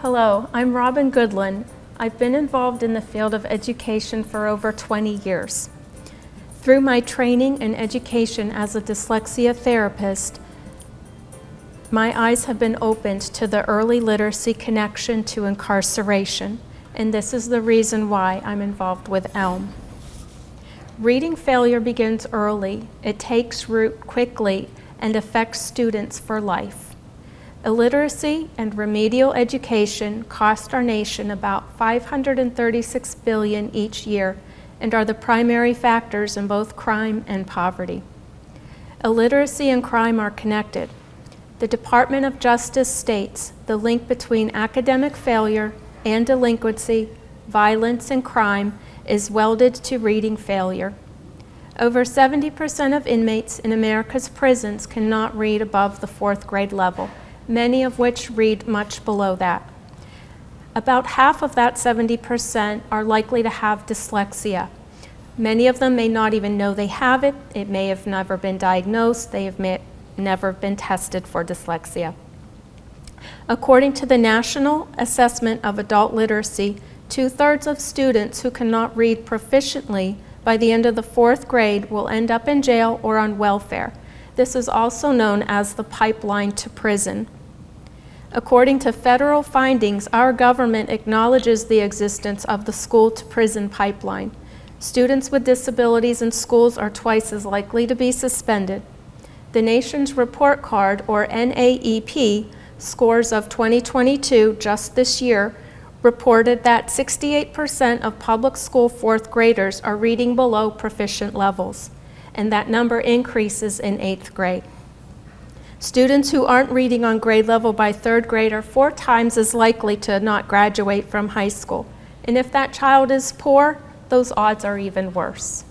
Hello, I'm Robyn Goodlin. I've been involved in the field of education for over 20 years. Through my training and education as a dyslexia therapist, my eyes have been opened to the early literacy connection to incarceration, and this is the reason why I'm involved with ELM. Reading failure begins early. It takes root quickly and affects students for life. Illiteracy and remedial education cost our nation about $536 billion each year and are the primary factors in both crime and poverty. Illiteracy and crime are connected. The Department of Justice states the link between academic failure and delinquency, violence, and crime is welded to reading failure. Over 70% of inmates in America's prisons cannot read above the 4th grade level, many of which read much below that. About half of that 70% are likely to have dyslexia. Many of them may not even know they have it. It may have never been diagnosed. They have never been tested for dyslexia. According to the National Assessment of Adult Literacy, 2/3 of students who cannot read proficiently by the end of the 4th grade will end up in jail or on welfare. This is also known as the pipeline to prison. According to federal findings, our government acknowledges the existence of the school-to-prison pipeline. Students with disabilities in schools are twice as likely to be suspended. The nation's report card, or NAEP, scores of 2022, just this year, reported that 68% of public school 4th graders are reading below proficient levels, and that number increases in 8th grade. Students who aren't reading on grade level by 3rd grade are 4 times as likely to not graduate from high school. And if that child is poor, those odds are even worse.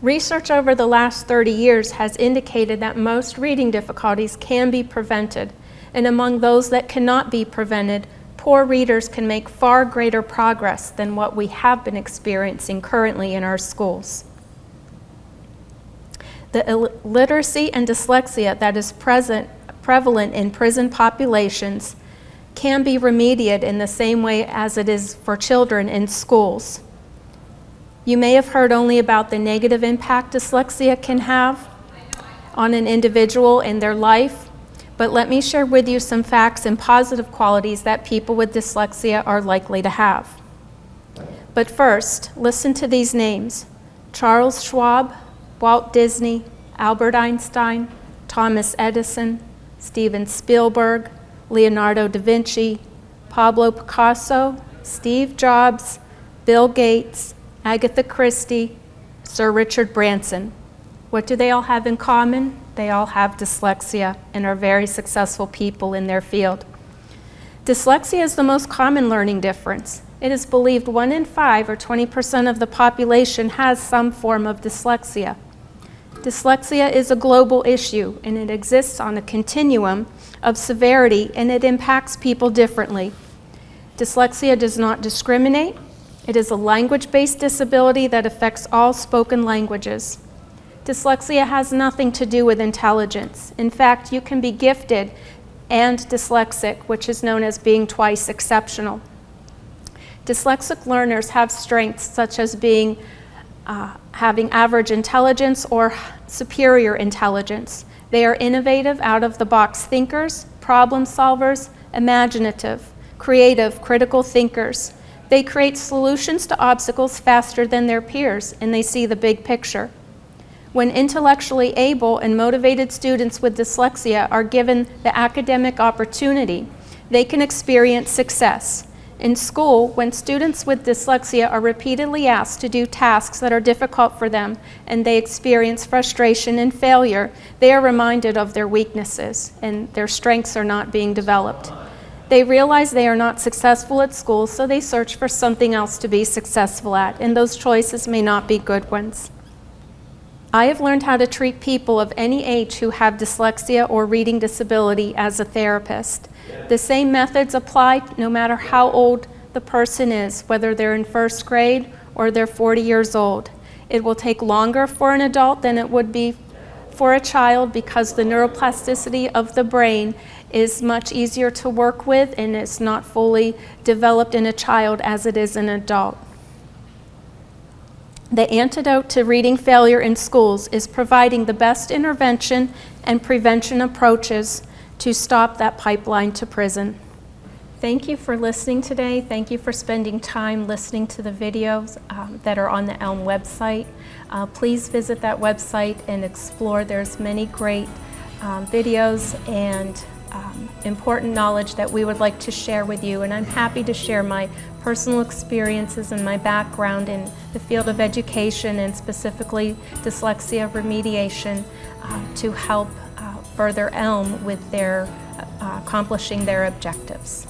Research over the last 30 years has indicated that most reading difficulties can be prevented, and among those that cannot be prevented, poor readers can make far greater progress than what we have been experiencing currently in our schools. The illiteracy and dyslexia that is prevalent in prison populations can be remediated in the same way as it is for children in schools. You may have heard only about the negative impact dyslexia can have on an individual in their life, but let me share with you some facts and positive qualities that people with dyslexia are likely to have. But first, listen to these names: Charles Schwab, Walt Disney, Albert Einstein, Thomas Edison, Steven Spielberg, Leonardo da Vinci, Pablo Picasso, Steve Jobs, Bill Gates, Agatha Christie, Sir Richard Branson. What do they all have in common? They all have dyslexia and are very successful people in their field. Dyslexia is the most common learning difference. It is believed 1 in 5, or 20% of the population, has some form of dyslexia. Dyslexia is a global issue, and it exists on a continuum of severity, and it impacts people differently. Dyslexia does not discriminate. It is a language-based disability that affects all spoken languages. Dyslexia has nothing to do with intelligence. In fact, you can be gifted and dyslexic, which is known as being twice exceptional. Dyslexic learners have strengths such as having average intelligence or superior intelligence. They are innovative, out-of-the-box thinkers, problem solvers, imaginative, creative, critical thinkers. They create solutions to obstacles faster than their peers, and they see the big picture. When intellectually able and motivated students with dyslexia are given the academic opportunity, they can experience success. In school, when students with dyslexia are repeatedly asked to do tasks that are difficult for them and they experience frustration and failure, they are reminded of their weaknesses and their strengths are not being developed. They realize they are not successful at school, so they search for something else to be successful at, and those choices may not be good ones. I have learned how to treat people of any age who have dyslexia or reading disability as a therapist. The same methods apply no matter how old the person is, whether they're in 1st grade or they're 40 years old. It will take longer for an adult than it would be for a child because the neuroplasticity of the brain is much easier to work with and it's not fully developed in a child as it is in an adult. The antidote to reading failure in schools is providing the best intervention and prevention approaches to stop that pipeline to prison. Thank you for listening today. Thank you for spending time listening to the videos that are on the ELM website. Please visit that website and explore. There's many great videos and important knowledge that we would like to share with you, and I'm happy to share my personal experiences and my background in the field of education and specifically dyslexia remediation to help further ELM with their accomplishing their objectives.